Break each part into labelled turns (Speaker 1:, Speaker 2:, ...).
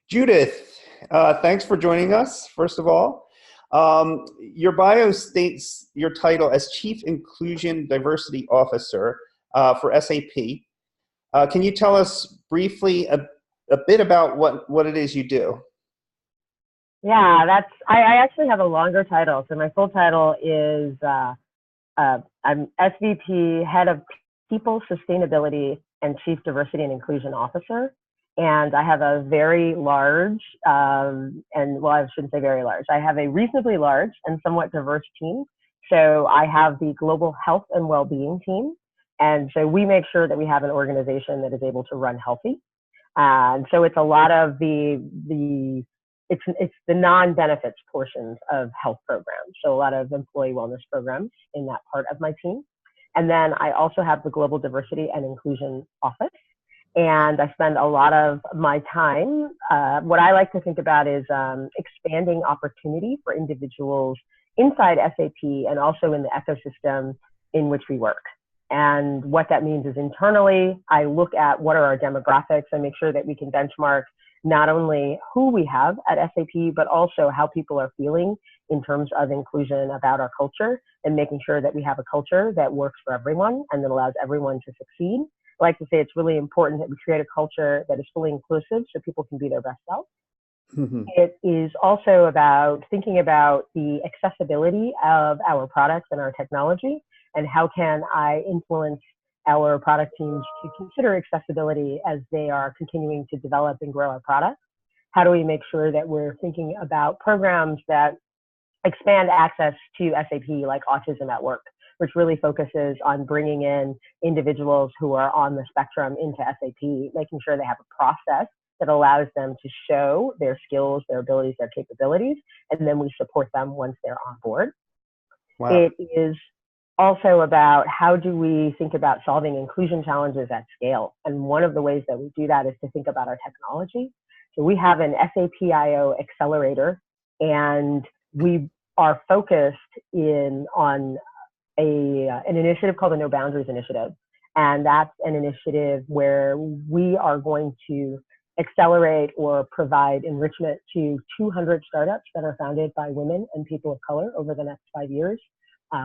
Speaker 1: Judith, thanks for joining us, first of all. Your bio states your title as Chief Inclusion Diversity Officer for SAP. Can you tell us briefly a bit about what it is you do?
Speaker 2: Yeah, I actually have a longer title. So my full title is I'm SVP, Head of People Sustainability and Chief Diversity and Inclusion Officer. And I have a very large, I shouldn't say very large. I have a reasonably large and somewhat diverse team. So I have the Global Health and Wellbeing team. And so we make sure that we have an organization that is able to run healthy. And so it's a lot of it's the non-benefits portions of health programs. So a lot of employee wellness programs in that part of my team. And then I also have the Global Diversity and Inclusion Office. And I spend a lot of my time, what I like to think about is expanding opportunity for individuals inside SAP and also in the ecosystem in which we work. And what that means is internally, I look at what are our demographics and make sure that we can benchmark not only who we have at SAP, but also how people are feeling in terms of inclusion about our culture and making sure that we have a culture that works for everyone and that allows everyone to succeed. I like to say it's really important that we create a culture that is fully inclusive so people can be their best self. Mm-hmm. It is also about thinking about the accessibility of our products and our technology and how can I influence our product teams to consider accessibility as they are continuing to develop and grow our products. How do we make sure that we're thinking about programs that expand access to SAP, like Autism at Work, which really focuses on bringing in individuals who are on the spectrum into SAP, making sure they have a process that allows them to show their skills, their abilities, their capabilities, and then we support them once they're on board. Wow. It is also about how do we think about solving inclusion challenges at scale. And one of the ways that we do that is to think about our technology. So we have an SAP IO accelerator, and we are focused on an initiative called the No Boundaries Initiative. And that's an initiative where we are going to accelerate or provide enrichment to 200 startups that are founded by women and people of color over the next 5 years.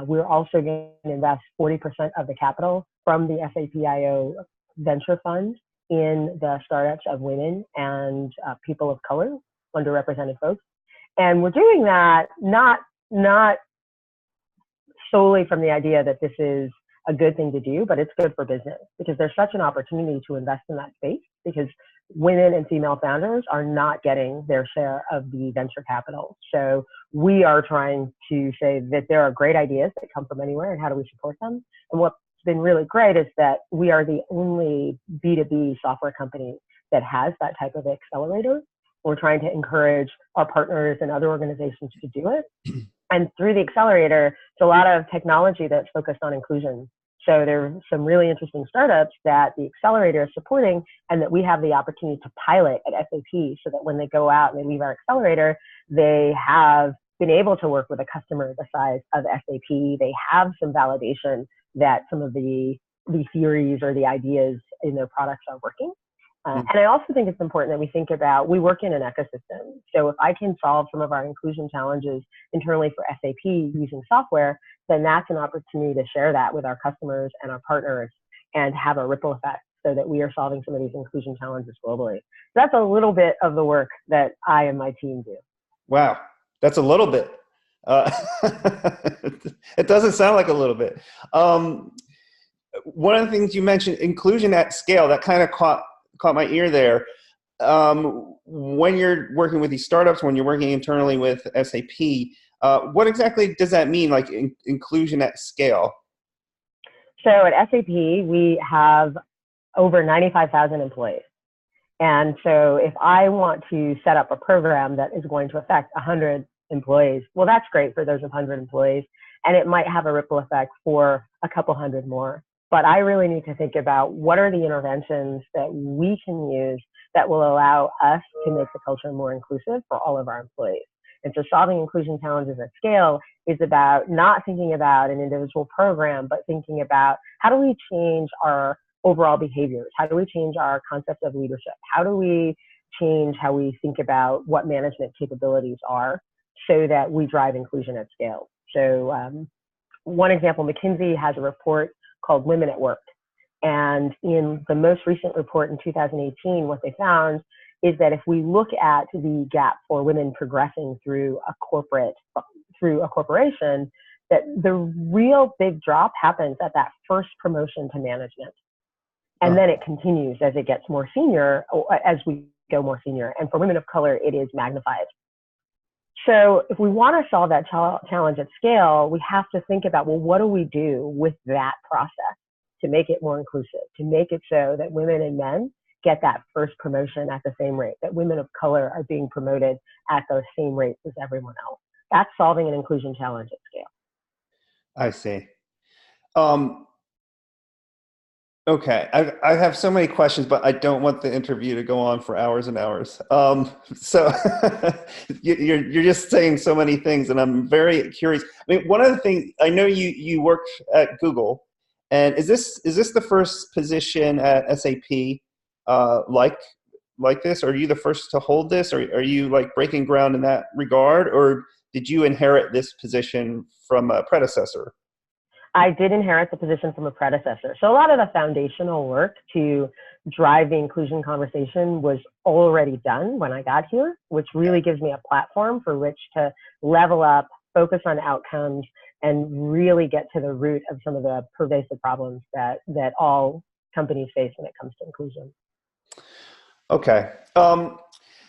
Speaker 2: We're also going to invest 40% of the capital from the SAP IO venture fund in the startups of women and people of color, underrepresented folks. And we're doing that not solely from the idea that this is a good thing to do, but it's good for business because there's such an opportunity to invest in that space because women and female founders are not getting their share of the venture capital. So we are trying to say that there are great ideas that come from anywhere and how do we support them? And what's been really great is that we are the only B2B software company that has that type of accelerator. We're trying to encourage our partners and other organizations to do it. And through the accelerator, it's a lot of technology that's focused on inclusion. So there are some really interesting startups that the accelerator is supporting and that we have the opportunity to pilot at SAP so that when they go out and they leave our accelerator, they have been able to work with a customer the size of SAP. They have some validation that some of the theories or the ideas in their products are working. And I also think it's important that we think about, we work in an ecosystem. So if I can solve some of our inclusion challenges internally for SAP using software, then that's an opportunity to share that with our customers and our partners and have a ripple effect so that we are solving some of these inclusion challenges globally. So that's a little bit of the work that I and my team do.
Speaker 1: Wow, that's a little bit. It doesn't sound like a little bit. One of the things you mentioned, inclusion at scale, that kind of caught my ear there. When you're working with these startups, when you're working internally with SAP, what exactly does that mean, like inclusion at scale?
Speaker 2: So at SAP, we have over 95,000 employees. And so if I want to set up a program that is going to affect 100 employees, well, that's great for those 100 employees. And it might have a ripple effect for a couple hundred more. But I really need to think about what are the interventions that we can use that will allow us to make the culture more inclusive for all of our employees. And so solving inclusion challenges at scale is about not thinking about an individual program, but thinking about how do we change our overall behaviors? How do we change our concept of leadership? How do we change how we think about what management capabilities are so that we drive inclusion at scale. So one example, McKinsey has a report called Women at Work. And in the most recent report in 2018, what they found is that if we look at the gap for women progressing through a corporation, that the real big drop happens at that first promotion to management. And then it continues as it gets more senior, as we go more senior. And for women of color, it is magnified. So if we want to solve that challenge at scale, we have to think about, well, what do we do with that process to make it more inclusive, to make it so that women and men get that first promotion at the same rate, that women of color are being promoted at the same rates as everyone else. That's solving an inclusion challenge at scale. I
Speaker 1: see. Okay, I have so many questions, but I don't want the interview to go on for hours and hours. So you're just saying so many things, and I'm very curious. I mean, one of the things I know you worked at Google, and is this the first position at SAP like this? Or are you the first to hold this? Or are you like breaking ground in that regard, or did you inherit this position from a predecessor?
Speaker 2: I did inherit the position from a predecessor. So a lot of the foundational work to drive the inclusion conversation was already done when I got here, which really gives me a platform for which to level up, focus on outcomes, and really get to the root of some of the pervasive problems that all companies face when it comes to inclusion.
Speaker 1: Okay.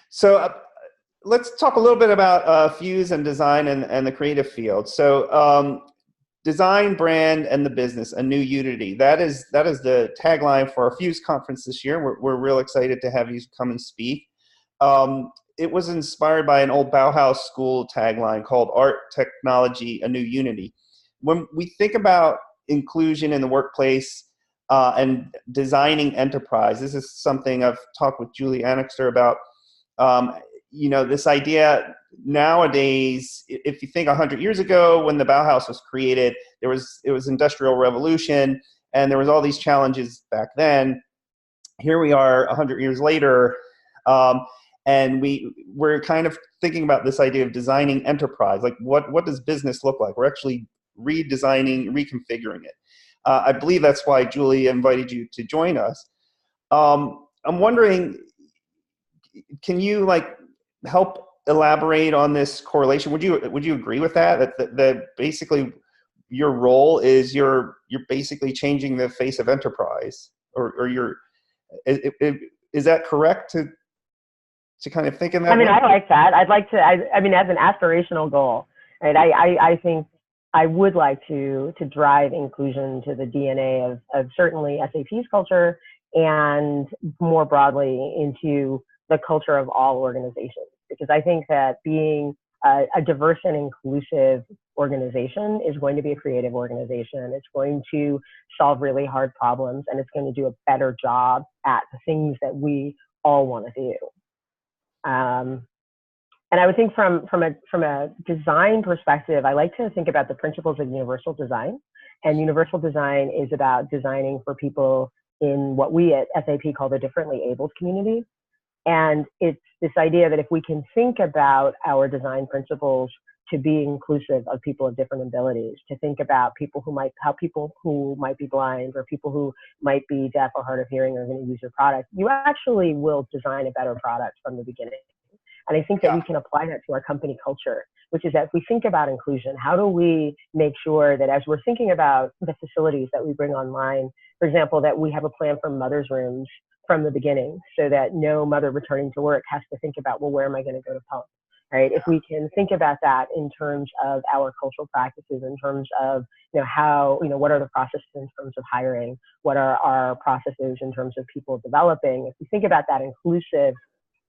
Speaker 1: So let's talk a little bit about Fuse and design and the creative field. So design, brand, and the business, a new unity. That is the tagline for our Fuse conference this year. We're real excited to have you come and speak. It was inspired by an old Bauhaus school tagline called Art, Technology, a New Unity. When we think about inclusion in the workplace and designing enterprise, this is something I've talked with Julie Annixter about. This idea nowadays, if you think 100 years ago when the Bauhaus was created, it was Industrial Revolution, and there was all these challenges back then. Here we are 100 years later, and we're kind of thinking about this idea of designing enterprise. Like what does business look like? We're actually redesigning, reconfiguring it. I believe that's why Julie invited you to join us. I'm wondering, can you help elaborate on this correlation? Would you agree with that basically your role is you're basically changing the face of enterprise, or is that correct to kind of think in that way?
Speaker 2: I like that. I'd like to, I mean, as an aspirational goal, right? I think I would like to drive inclusion to the DNA of certainly SAP's culture, and more broadly into the culture of all organizations. Because I think that being a diverse and inclusive organization is going to be a creative organization. It's going to solve really hard problems, and it's going to do a better job at the things that we all want to do. And I would think from a design perspective, I like to think about the principles of universal design. And universal design is about designing for people in what we at SAP call the differently abled community. And it's this idea that if we can think about our design principles to be inclusive of people of different abilities, to think about how people who might be blind or people who might be deaf or hard of hearing are going to use your product, you actually will design a better product from the beginning. And I think that we can apply that to our company culture, which is that if we think about inclusion, how do we make sure that as we're thinking about the facilities that we bring online, for example, that we have a plan for mothers' rooms from the beginning, so that no mother returning to work has to think about, well, where am I going to go to pump, right? If we can think about that in terms of our cultural practices, in terms of, what are the processes in terms of hiring, what are our processes in terms of people developing, if we think about that inclusive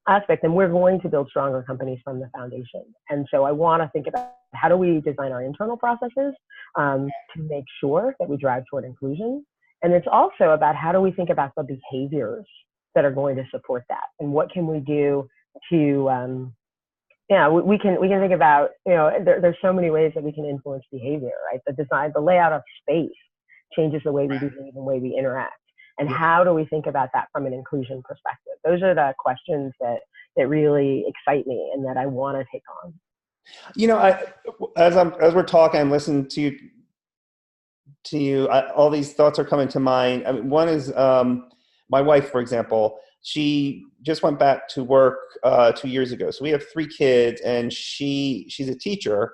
Speaker 2: aspect, then we're going to build stronger companies from the foundation. And so I want to think about how do we design our internal processes to make sure that we drive toward inclusion. And it's also about how do we think about the behaviors that are going to support that, and what can we do to, we can think about, there's so many ways that we can influence behavior, right? The design, the layout of space changes the way we behave and the way we interact. And how do we think about that from an inclusion perspective? Those are the questions that really excite me and that I want to take on.
Speaker 1: You know, as we're talking, I'm listening to you, all these thoughts are coming to mind. I mean, one is my wife, for example. She just went back to work 2 years ago. So we have 3 kids, and she's a teacher,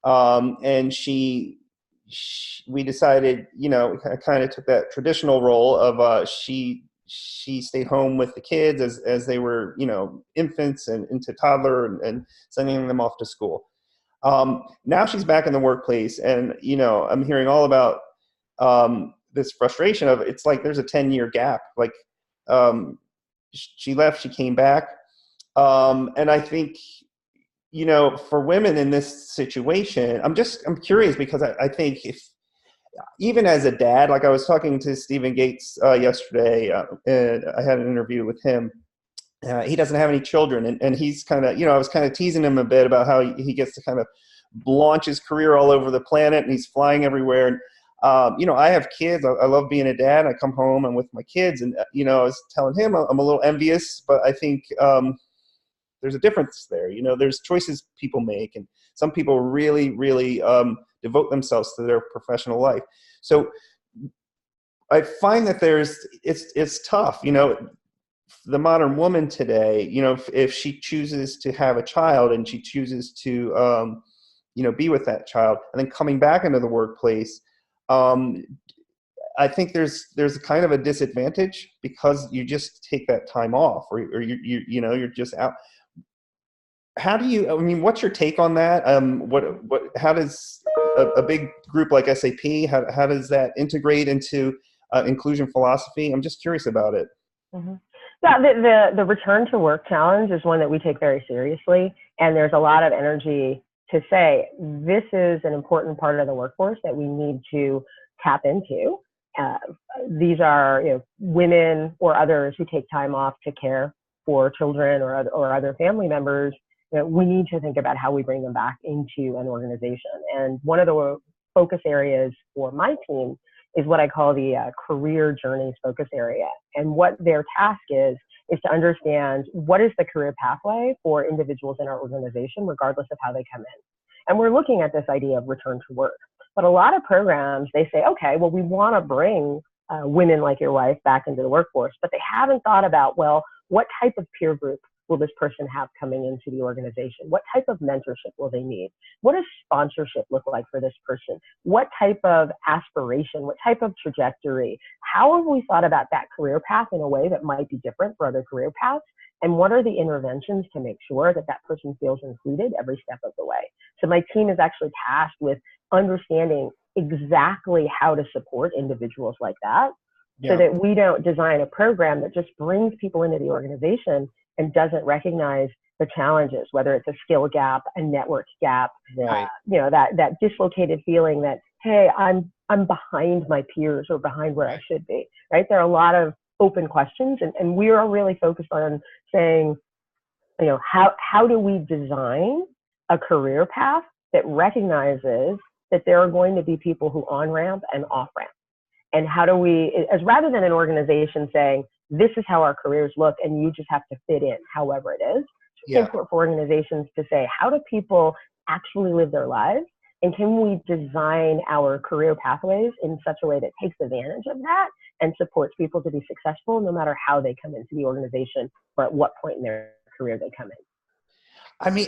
Speaker 1: and we decided, you know, kind of took that traditional role of she stayed home with the kids as they were, you know, infants and into toddler, and sending them off to school. Now she's back in the workplace, and, you know, I'm hearing all about this frustration of, it's like there's a 10-year gap. Like, she left, she came back. And I think, you know, for women in this situation, I'm curious, because I think if, even as a dad, like I was talking to Stephen Gates yesterday, and I had an interview with him. He doesn't have any children, and he's kind of, you know, I was kind of teasing him a bit about how he gets to kind of launch his career all over the planet, and he's flying everywhere. And you know, I have kids. I love being a dad. I come home, I'm with my kids, and you know, I was telling him I'm a little envious, but I think there's a difference there. You know, there's choices people make, and some people really, really devote themselves to their professional life. So I find that it's tough. You know, the modern woman today, you know, if she chooses to have a child and she chooses to, you know, be with that child, and then coming back into the workplace, I think there's kind of a disadvantage, because you just take that time off, or you know, you're just out. How do you, I mean, what's your take on that? How does a big group like SAP, how does that integrate into inclusion philosophy? I'm just curious about it.
Speaker 2: Mm-hmm. Yeah, the return to work challenge is one that we take very seriously, and there's a lot of energy to say this is an important part of the workforce that we need to tap into. These are, you know, women or others who take time off to care for children or other family members. You know, we need to think about how we bring them back into an organization. And one of the focus areas for my team is what I call the career journeys focus area. And what their task is to understand what is the career pathway for individuals in our organization, regardless of how they come in. And we're looking at this idea of return to work. But a lot of programs, they say, okay, well, we want to bring women like your wife back into the workforce, but they haven't thought about, well, what type of peer group will this person have coming into the organization? What type of mentorship will they need? What does sponsorship look like for this person? What type of aspiration? What type of trajectory? How have we thought about that career path in a way that might be different for other career paths? And what are the interventions to make sure that that person feels included every step of the way? So my team is actually tasked with understanding exactly how to support individuals like that, so that we don't design a program that just brings people into the organization and doesn't recognize the challenges, whether it's a skill gap, a network gap,
Speaker 1: Right.
Speaker 2: You know, that dislocated feeling that, hey, I'm behind my peers or behind where I should be, right? There are a lot of open questions, and we are really focused on saying, you know, how do we design a career path that recognizes that there are going to be people who on-ramp and off-ramp? And how do we, as rather than an organization saying, this is how our careers look and you just have to fit in however it is, it's important for organizations to say, how do people actually live their lives? And can we design our career pathways in such a way that takes advantage of that and supports people to be successful no matter how they come into the organization or at what point in their career they come in?
Speaker 1: I mean,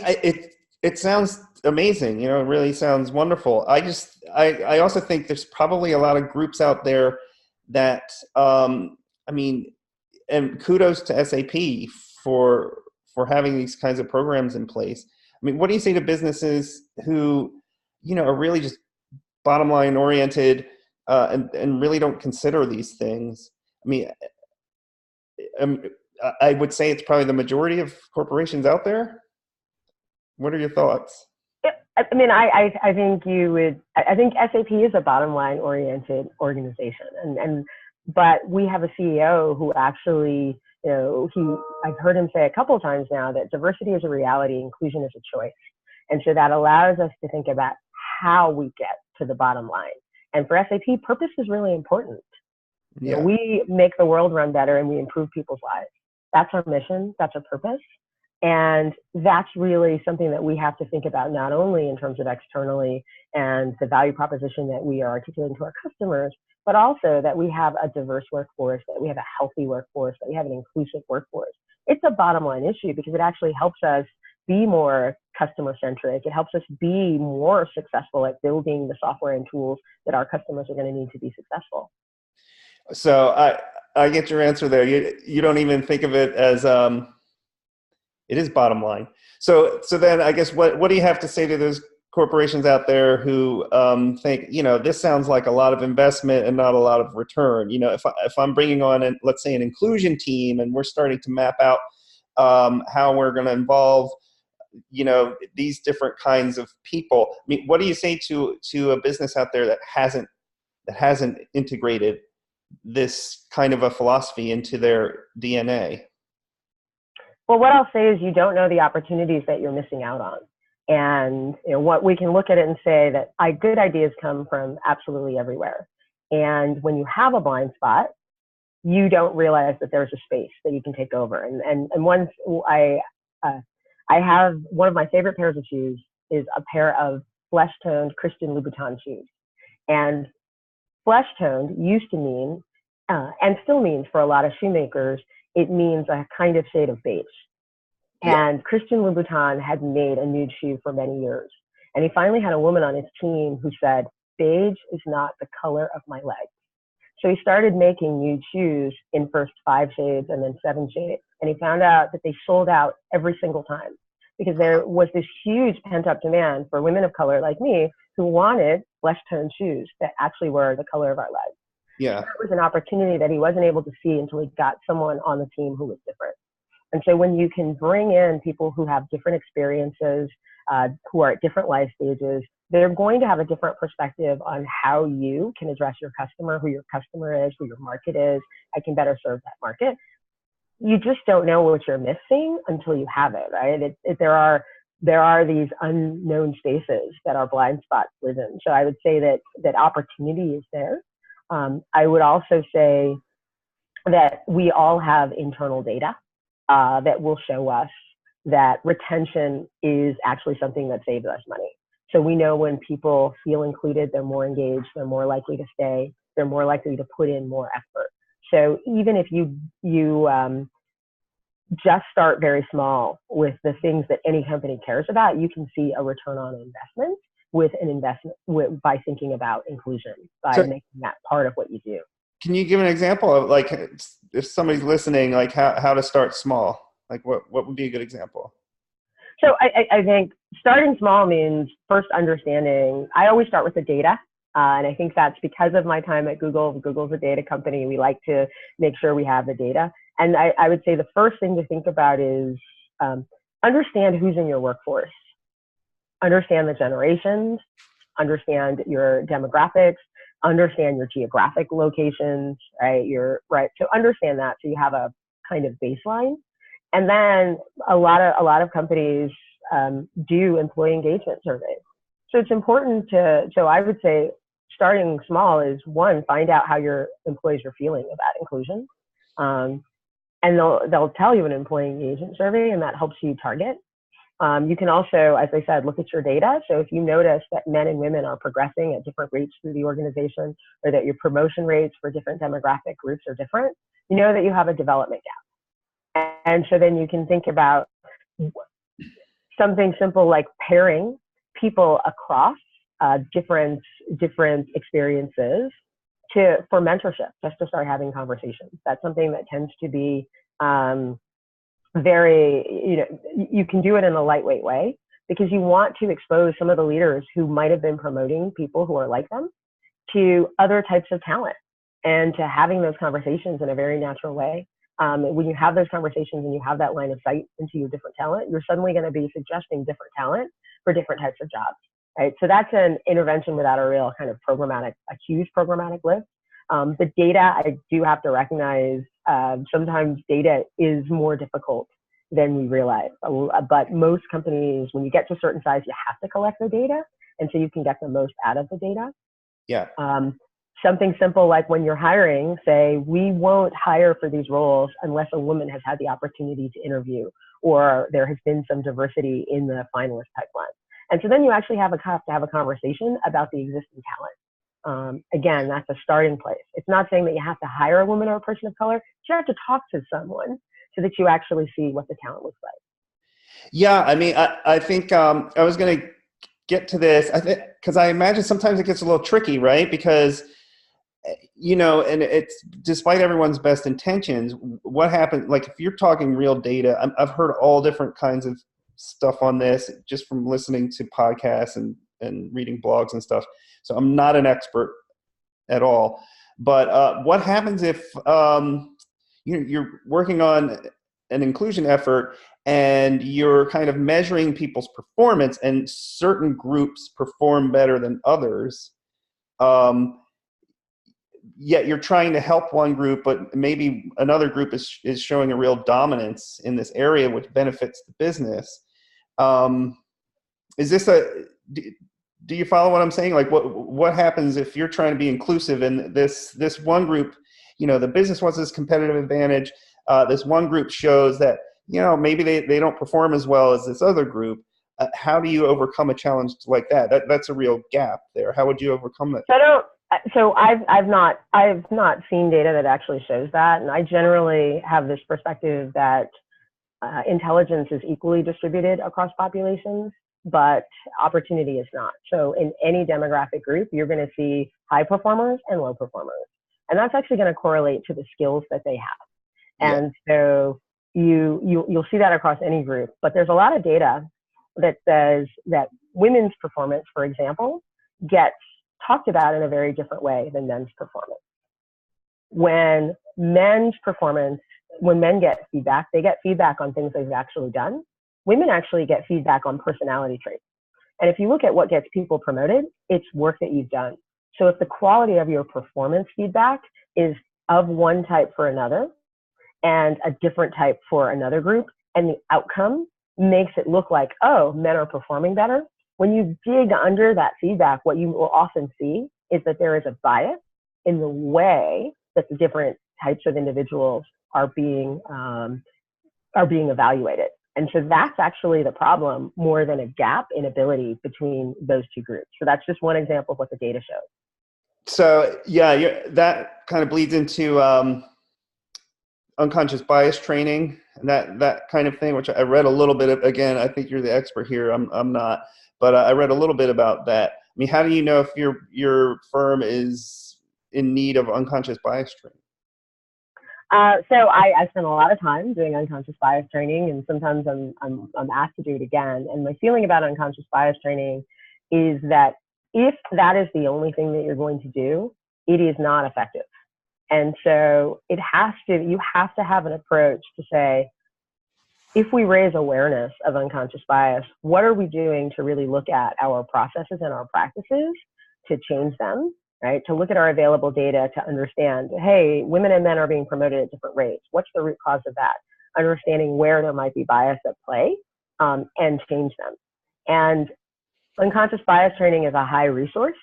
Speaker 1: it sounds amazing. You know, it really sounds wonderful. I also think there's probably a lot of groups out there that, I mean, and kudos to SAP for having these kinds of programs in place. I mean, what do you say to businesses who, you know, are really just bottom line oriented, and really don't consider these things? I mean, I would say it's probably the majority of corporations out there. What are your thoughts?
Speaker 2: I mean, I think you would. I think SAP is a bottom line oriented organization, but we have a CEO who actually, you know, I've heard him say a couple of times now that diversity is a reality, inclusion is a choice, and so that allows us to think about how we get to the bottom line. And for SAP, purpose is really important. You know,
Speaker 1: Yeah.
Speaker 2: we make the world run better and we improve people's lives. That's our mission. That's our purpose. And that's really something that we have to think about, not only in terms of externally and the value proposition that we are articulating to our customers, but also that we have a diverse workforce, that we have a healthy workforce, that we have an inclusive workforce. It's a bottom line issue because it actually helps us be more customer centric. It helps us be more successful at building the software and tools that our customers are going to need to be successful.
Speaker 1: So I get your answer there. You don't even think of it as it is bottom line. So then I guess what do you have to say to those corporations out there who think, you know, this sounds like a lot of investment and not a lot of return? You know, if I'm bringing on let's say an inclusion team and we're starting to map out how we're going to involve, you know, these different kinds of people. I mean, what do you say to a business out there that hasn't integrated this kind of a philosophy into their DNA?
Speaker 2: Well, what I'll say is you don't know the opportunities that you're missing out on. And you know, what we can look at it and say that good ideas come from absolutely everywhere. And when you have a blind spot, you don't realize that there's a space that you can take over. And once I have one of my favorite pairs of shoes is a pair of flesh-toned Christian Louboutin shoes. And flesh-toned used to mean, and still means for a lot of shoemakers, it means a kind of shade of beige.
Speaker 1: Yeah.
Speaker 2: And Christian Louboutin had made a nude shoe for many years. And he finally had a woman on his team who said, beige is not the color of my legs. So he started making nude shoes in first 5 shades and then 7 shades. And he found out that they sold out every single time because there was this huge pent up demand for women of color like me who wanted flesh toned shoes that actually were the color of our legs.
Speaker 1: Yeah.
Speaker 2: That was an opportunity that he wasn't able to see until he got someone on the team who was different. And so when you can bring in people who have different experiences, who are at different life stages, they're going to have a different perspective on how you can address your customer, who your customer is, who your market is. I can better serve that market. You just don't know what you're missing until you have it, right? There are these unknown spaces that our blind spots live in. So I would say that opportunity is there. I would also say that we all have internal data that will show us that retention is actually something that saves us money. So we know when people feel included, they're more engaged, they're more likely to stay, they're more likely to put in more effort. So even if you just start very small with the things that any company cares about, you can see a return on investment with an investment by thinking about inclusion, by making that part of what you do.
Speaker 1: Can you give an example of, like, if somebody's listening, like how to start small? Like what would be a good example?
Speaker 2: So I think starting small means first understanding. I always start with the data. And I think that's because of my time at Google. Google's a data company. We like to make sure we have the data. And I would say the first thing to think about is understand who's in your workforce. Understand the generations, understand your demographics, understand your geographic locations, right? So understand that so you have a kind of baseline. And then a lot of companies do employee engagement surveys. So it's important so I would say starting small is, one, find out how your employees are feeling about inclusion. And they'll tell you an employee engagement survey, and that helps you target. You can also, as I said, look at your data. So if you notice that men and women are progressing at different rates through the organization, or that your promotion rates for different demographic groups are different, you know that you have a development gap. And so then you can think about something simple like pairing people across different experiences for mentorship, just to start having conversations. That's something that tends to be very, you can do it in a lightweight way because you want to expose some of the leaders who might have been promoting people who are like them to other types of talent, and to having those conversations in a very natural way. When you have those conversations and you have that line of sight into your different talent, you're suddenly going to be suggesting different talent for different types of jobs, right? So that's an intervention without a real kind of a huge programmatic lift. The data, I do have to recognize, sometimes data is more difficult than we realize. But most companies, when you get to a certain size, you have to collect the data, and so you can get the most out of the data.
Speaker 1: Yeah.
Speaker 2: Something simple like when you're hiring, say, we won't hire for these roles unless a woman has had the opportunity to interview or there has been some diversity in the finalist pipeline. And so then you actually have to have a conversation about the existing talent. Again, that's a starting place. It's not saying that you have to hire a woman or a person of color. You have to talk to someone so that you actually see what the talent looks like.
Speaker 1: Yeah, I mean, I think I was going to get to this, because I imagine sometimes it gets a little tricky, right? Because, you know, and it's despite everyone's best intentions, what happens, like if you're talking real data, I've heard all different kinds of stuff on this just from listening to podcasts and reading blogs and stuff. So I'm not an expert at all. But what happens if you're working on an inclusion effort and you're kind of measuring people's performance and certain groups perform better than others? Yet you're trying to help one group, but maybe another group is showing a real dominance in this area, which benefits the business. Is this do you follow what I'm saying? Like what happens if you're trying to be inclusive and this one group, you know, the business wants this competitive advantage. This one group shows that, you know, maybe they don't perform as well as this other group. How do you overcome a challenge like that? That's a real gap there. How would you overcome that?
Speaker 2: So I've not seen data that actually shows that, and I generally have this perspective that intelligence is equally distributed across populations, but opportunity is not. So in any demographic group, you're going to see high performers and low performers, and that's actually going to correlate to the skills that they have.
Speaker 1: Yeah.
Speaker 2: And so you'll see that across any group. But there's a lot of data that says that women's performance, for example, gets talked about in a very different way than men's performance. When men get feedback, they get feedback on things they've actually done. Women actually get feedback on personality traits. And if you look at what gets people promoted, it's work that you've done. So if the quality of your performance feedback is of one type for another and a different type for another group, and the outcome makes it look like, oh, men are performing better, when you dig under that feedback, what you will often see is that there is a bias in the way that the different types of individuals are being evaluated. And so that's actually the problem more than a gap in ability between those two groups. So that's just one example of what the data shows.
Speaker 1: So yeah, that kind of bleeds into unconscious bias training and that kind of thing, which I read a little bit of. Again, I think you're the expert here. I'm not. But I read a little bit about that. I mean, how do you know if your firm is in need of unconscious bias training?
Speaker 2: So I spend a lot of time doing unconscious bias training, and sometimes I'm asked to do it again. And my feeling about unconscious bias training is that if that is the only thing that you're going to do, it is not effective. And so you have to have an approach to say, if we raise awareness of unconscious bias, what are we doing to really look at our processes and our practices to change them, right? To look at our available data to understand, hey, women and men are being promoted at different rates. What's the root cause of that? Understanding where there might be bias at play, and change them. And unconscious bias training is a high resource,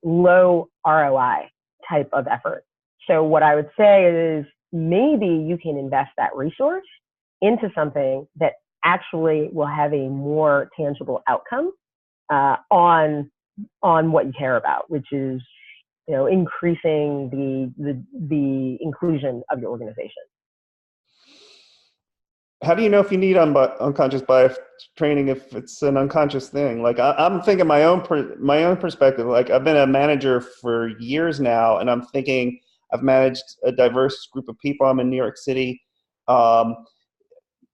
Speaker 2: low ROI type of effort. So what I would say is maybe you can invest that resource into something that actually will have a more tangible outcome on what you care about, which is, you know, increasing the inclusion of your organization.
Speaker 1: How do you know if you need unconscious bias training if it's an unconscious thing? Like I'm thinking my own perspective. Like I've been a manager for years now, and I'm thinking I've managed a diverse group of people. I'm in New York City.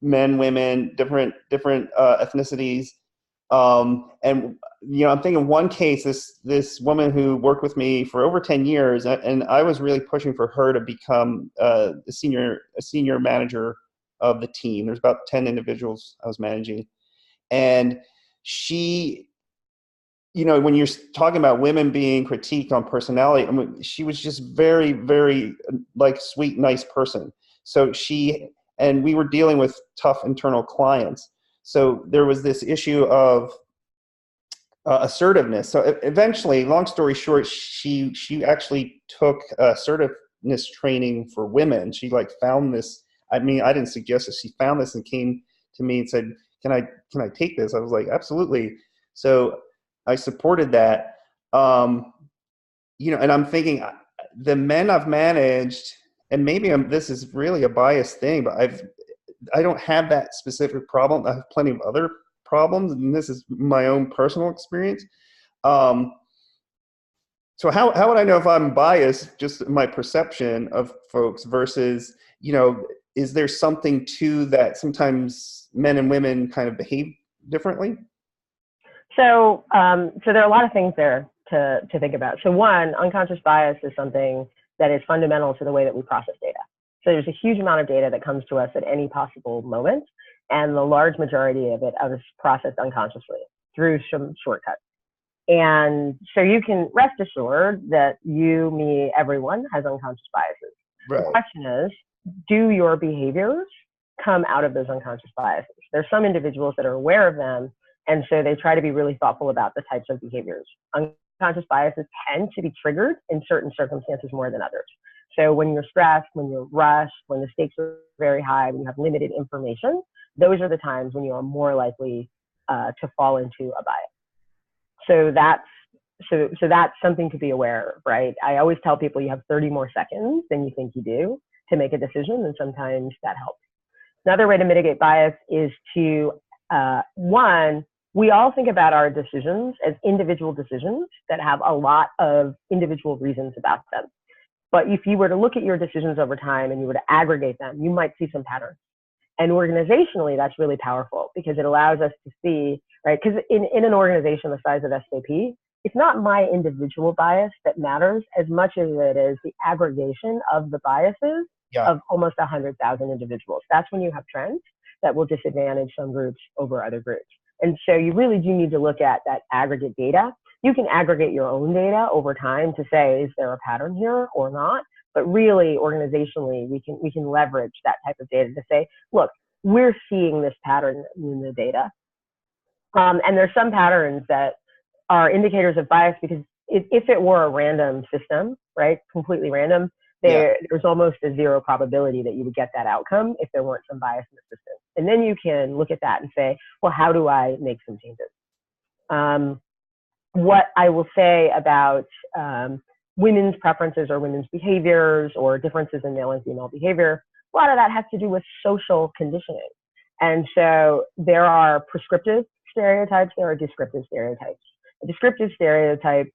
Speaker 1: Men, women, different ethnicities, and you know, I'm thinking one case, this woman who worked with me for over 10 years, and I was really pushing for her to become a senior manager of the team. There's about 10 individuals I was managing, and she, you know, when you're talking about women being critiqued on personality, I mean, she was just very, very like sweet, nice person. So and we were dealing with tough internal clients. So there was this issue of assertiveness. So eventually, long story short, she actually took assertiveness training for women. She like found this. I mean, I didn't suggest it. She found this and came to me and said, "Can I take this?" I was like, "Absolutely." So I supported that. And I'm thinking the men I've managed, and maybe this is really a biased thing, but I don't have that specific problem. I have plenty of other problems, and this is my own personal experience. So how would I know if I'm biased, just my perception of folks versus, is there something to that sometimes men and women kind of behave differently?
Speaker 2: So there are a lot of things there to think about. So one, unconscious bias is something that is fundamental to the way that we process data. So there's a huge amount of data that comes to us at any possible moment, and the large majority of it is processed unconsciously through some shortcuts. And so you can rest assured that you, me, everyone has unconscious biases.
Speaker 1: Right.
Speaker 2: The question is, do your behaviors come out of those unconscious biases? There's some individuals that are aware of them, and so they try to be really thoughtful about the types of behaviors. Unconscious biases tend to be triggered in certain circumstances more than others. So when you're stressed, when you're rushed, when the stakes are very high, when you have limited information, those are the times when you are more likely to fall into a bias. So that's something to be aware of, right? I always tell people you have 30 more seconds than you think you do to make a decision, and sometimes that helps. Another way to mitigate bias is to, one, we all think about our decisions as individual decisions that have a lot of individual reasons about them. But if you were to look at your decisions over time and you were to aggregate them, you might see some patterns. And organizationally, that's really powerful because it allows us to see, right? Because in an organization the size of SAP, it's not my individual bias that matters as much as it is the aggregation of the biases of almost 100,000 individuals. That's when you have trends that will disadvantage some groups over other groups. And so you really do need to look at that aggregate data. You can aggregate your own data over time to say, is there a pattern here or not? But really, organizationally, we can leverage that type of data to say, look, we're seeing this pattern in the data. And there's some patterns that are indicators of bias because if it were a random system, right, completely random, there's almost a zero probability that you would get that outcome if there weren't some bias in the system. And then you can look at that and say, well, how do I make some changes? What I will say about women's preferences or women's behaviors or differences in male and female behavior, a lot of that has to do with social conditioning. And so there are prescriptive stereotypes, there are descriptive stereotypes. A descriptive stereotype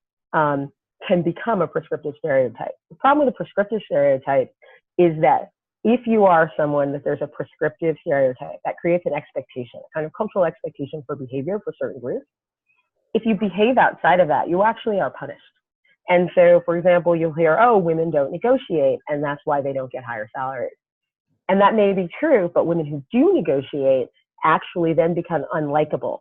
Speaker 2: can become a prescriptive stereotype. The problem with a prescriptive stereotype is that if you are someone that there's a prescriptive stereotype, that creates an expectation, a kind of cultural expectation for behavior for certain groups. If you behave outside of that, you actually are punished. And so, for example, you'll hear, oh, women don't negotiate, and that's why they don't get higher salaries. And that may be true, but women who do negotiate actually then become unlikable.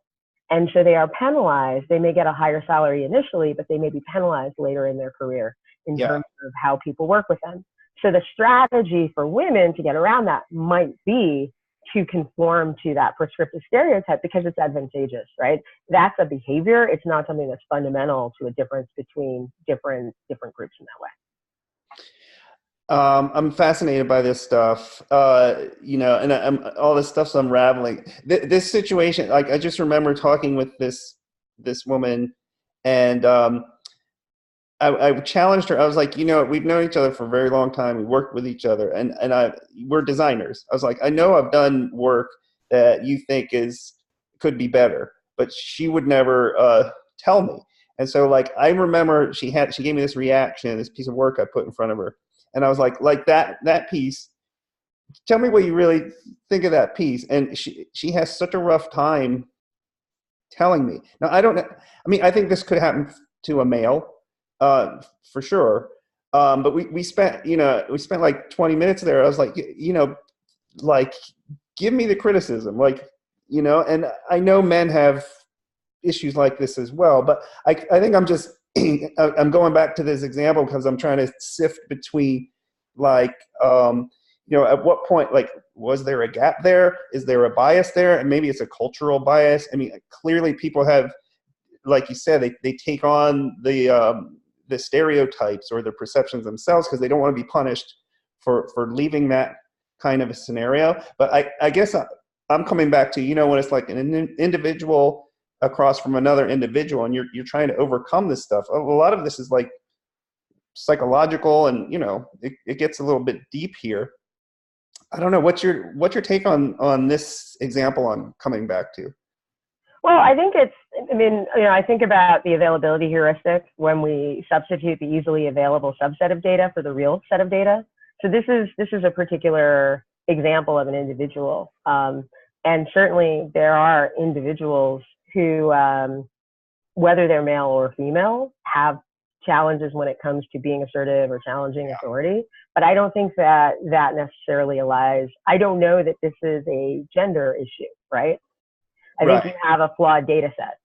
Speaker 2: And so they are penalized. They may get a higher salary initially, but they may be penalized later in their career in terms of how people work with them. So the strategy for women to get around that might be to conform to that prescriptive stereotype because it's advantageous, right? That's a behavior. It's not something that's fundamental to a difference between different groups in that way.
Speaker 1: I'm fascinated by this stuff, and all this stuff's unraveling. This situation, like I just remember talking with this woman, and I challenged her. I was like, we've known each other for a very long time. We worked with each other, and we're designers. I was like, I know I've done work that you think could be better, but she would never tell me. And so, like, I remember she gave me this reaction, this piece of work I put in front of her. And I was like that piece, tell me what you really think of that piece. And she has such a rough time telling me. Now, I don't know. I mean, I think this could happen to a male, for sure. But we spent like 20 minutes there. I was like, like, give me the criticism, and I know men have issues like this as well, but I think I'm going back to this example because I'm trying to sift between, at what point, was there a gap there? Is there a bias there? And maybe it's a cultural bias. I mean, clearly people have, like you said, they take on the stereotypes or the perceptions themselves because they don't want to be punished for leaving that kind of a scenario. But I guess I'm coming back to, when it's like an individual across from another individual and you're trying to overcome this stuff. A lot of this is like psychological, and it gets a little bit deep here. I don't know, what's your take on this example I'm coming back to?
Speaker 2: Well, I think I think about the availability heuristic when we substitute the easily available subset of data for the real set of data. So this is a particular example of an individual. And certainly there are individuals who, whether they're male or female, have challenges when it comes to being assertive or challenging authority. But I don't think that necessarily lies. I don't know that this is a gender issue, right? I think you have a flawed data set.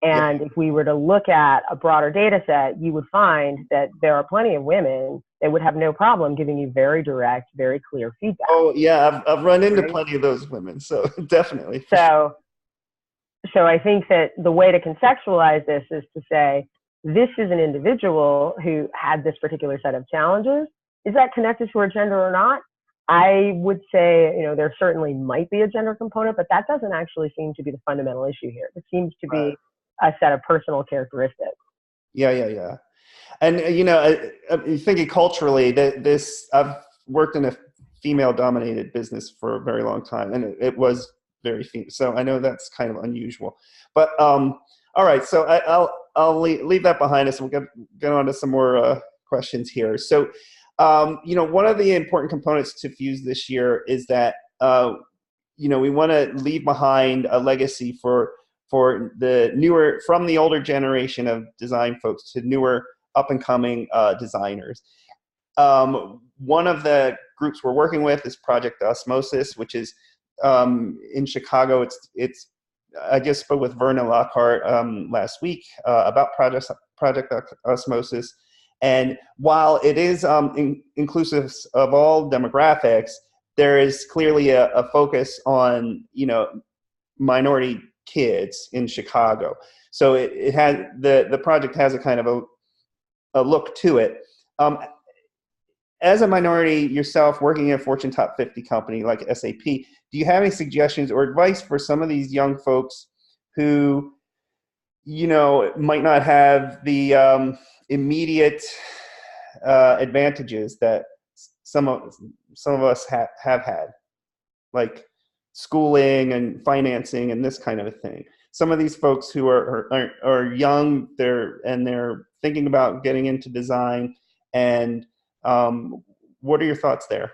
Speaker 2: And if we were to look at a broader data set, you would find that there are plenty of women that would have no problem giving you very direct, very clear feedback.
Speaker 1: Oh yeah, I've run into plenty of those women, so definitely.
Speaker 2: So I think that the way to contextualize this is to say, this is an individual who had this particular set of challenges. Is that connected to her gender or not? I would say, there certainly might be a gender component, but that doesn't actually seem to be the fundamental issue here. It seems to be a set of personal characteristics.
Speaker 1: Yeah. And, thinking culturally, I've worked in a female-dominated business for a very long time, and it was very female. So I know that's kind of unusual. But all right, so I'll leave that behind us, and we'll get on to some more questions here. So, one of the important components to Fuse this year is that, we want to leave behind a legacy for the newer, from the older generation of design folks to newer up-and-coming designers. One of the groups we're working with is Project Osmosis, which is in Chicago. I just spoke with Verna Lockhart last week about Project Osmosis. And while it is inclusive of all demographics, there is clearly a focus on, minority kids in Chicago. So it has the project has a kind of a look to it. As a minority yourself, working in a Fortune Top 50 company like SAP, do you have any suggestions or advice for some of these young folks who, might not have the immediate advantages that some of us have had, like schooling and financing and this kind of a thing? Some of these folks who are young, they're thinking about getting into design, and what are your thoughts there?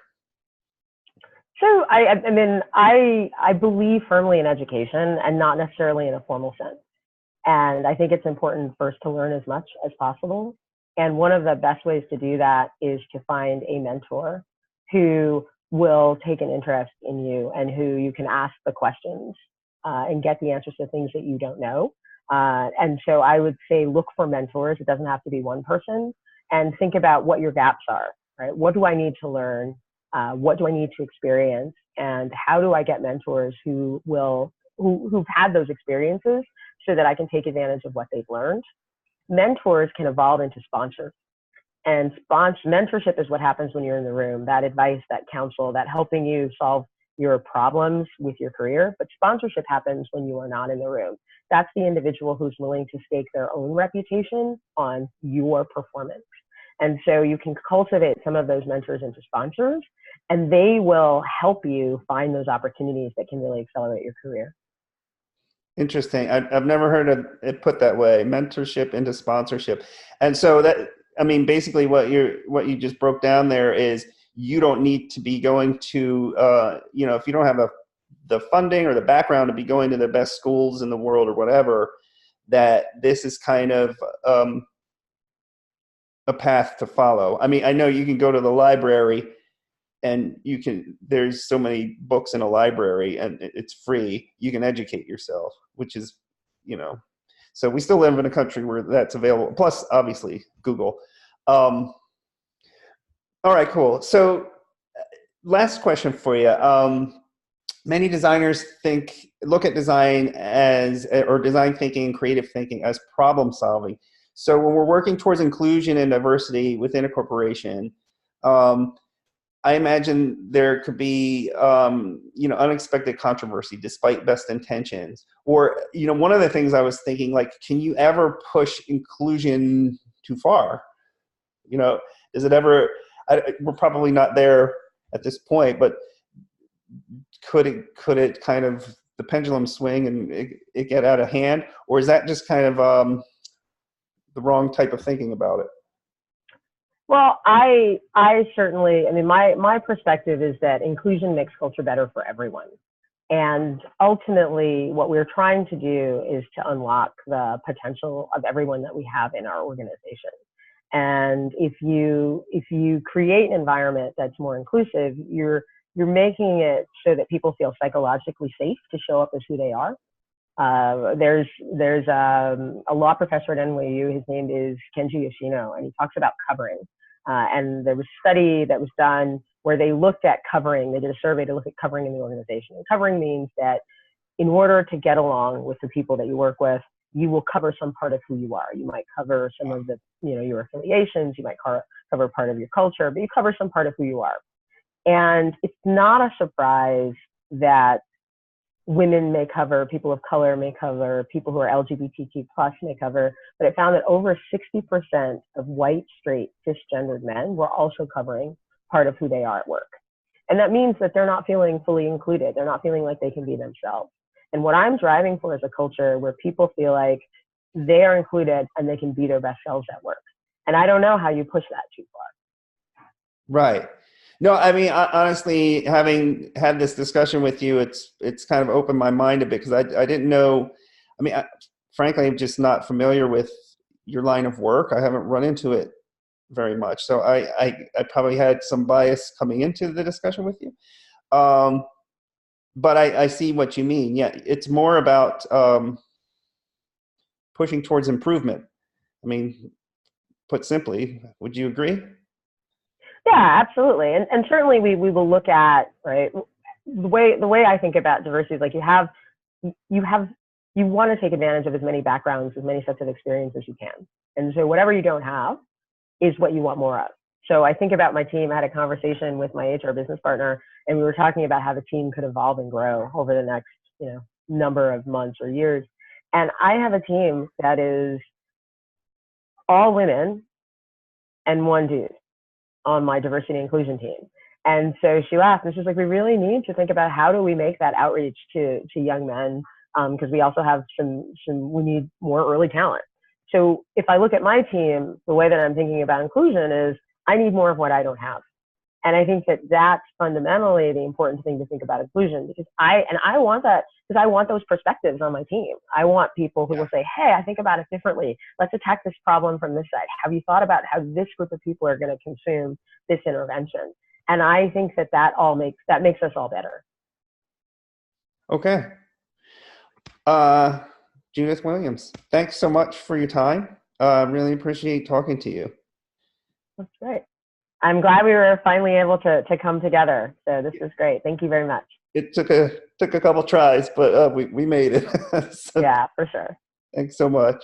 Speaker 2: So I believe firmly in education, and not necessarily in a formal sense. And I think it's important first to learn as much as possible. And one of the best ways to do that is to find a mentor who will take an interest in you and who you can ask the questions and get the answers to things that you don't know. And so I would say look for mentors. It doesn't have to be one person. And think about what your gaps are, right? What do I need to learn? What do I need to experience? And how do I get mentors who've had those experiences so that I can take advantage of what they've learned? Mentors can evolve into sponsors. And mentorship is what happens when you're in the room, that advice, that counsel, that helping you solve your problems with your career. But sponsorship happens when you are not in the room. That's the individual who's willing to stake their own reputation on your performance. And so you can cultivate some of those mentors into sponsors, and they will help you find those opportunities that can really accelerate your career.
Speaker 1: Interesting. I've never heard of it put that way, mentorship into sponsorship. And so basically what you just broke down there is you don't need to be going to, if you don't have the funding or the background to be going to the best schools in the world or whatever, that this is kind of a path to follow. I mean, I know you can go to the library and there's so many books in a library and it's free. You can educate yourself, which is, so we still live in a country where that's available. Plus, obviously, Google. All right, cool. So last question for you. many designers look at design as, or design thinking, creative thinking as problem solving. So when we're working towards inclusion and diversity within a corporation, I imagine there could be, unexpected controversy despite best intentions. Or, one of the things I was thinking, like, can you ever push inclusion too far? Is it ever, we're probably not there at this point, but could it kind of, the pendulum swing and it get out of hand? Or is that just kind of the wrong type of thinking about it?
Speaker 2: Well, I certainly, I mean, my perspective is that inclusion makes culture better for everyone. And ultimately, what we're trying to do is to unlock the potential of everyone that we have in our organization. And if you create an environment that's more inclusive, you're making it so that people feel psychologically safe to show up as who they are. There's a law professor at NYU. His name is Kenji Yoshino, and he talks about covering. And there was a study that was done where they looked at covering. They did a survey to look at covering in the organization. And covering means that in order to get along with the people that you work with, you will cover some part of who you are. You might cover some of the, your affiliations. You might cover part of your culture, but you cover some part of who you are. And it's not a surprise that women may cover, people of color may cover, people who are LGBTQ plus may cover, but it found that over 60% of white, straight, cisgendered men were also covering part of who they are at work. And that means that they're not feeling fully included. They're not feeling like they can be themselves. And what I'm driving for is a culture where people feel like they are included and they can be their best selves at work. And I don't know how you push that too far.
Speaker 1: Right. No, I mean, honestly, having had this discussion with you, it's kind of opened my mind a bit, because I didn't know. I mean, frankly, I'm just not familiar with your line of work. I haven't run into it very much, so I probably had some bias coming into the discussion with you. But I see what you mean. Yeah, it's more about pushing towards improvement. I mean, put simply, would you agree?
Speaker 2: Yeah, absolutely. And certainly we will look at, right, the way I think about diversity is like you want to take advantage of as many backgrounds, as many sets of experience as you can. And so whatever you don't have is what you want more of. So I think about my team. I had a conversation with my HR business partner, and we were talking about how the team could evolve and grow over the next, number of months or years. And I have a team that is all women and one dude on my diversity and inclusion team. And so she laughed, and she's like, we really need to think about how do we make that outreach to young men, because we also have we need more early talent. So if I look at my team, the way that I'm thinking about inclusion is I need more of what I don't have. And I think that that's fundamentally the important thing to think about inclusion, because I want that, because I want those perspectives on my team. I want people who will say, hey, I think about it differently. Let's attack this problem from this side. Have you thought about how this group of people are going to consume this intervention? And I think that makes us all better.
Speaker 1: Okay. Judith Williams, thanks so much for your time. Really appreciate talking to you.
Speaker 2: That's great. I'm glad we were finally able to come together. So this is great. Thank you very much.
Speaker 1: It took a couple tries, but we made it. So,
Speaker 2: yeah, for sure.
Speaker 1: Thanks so much.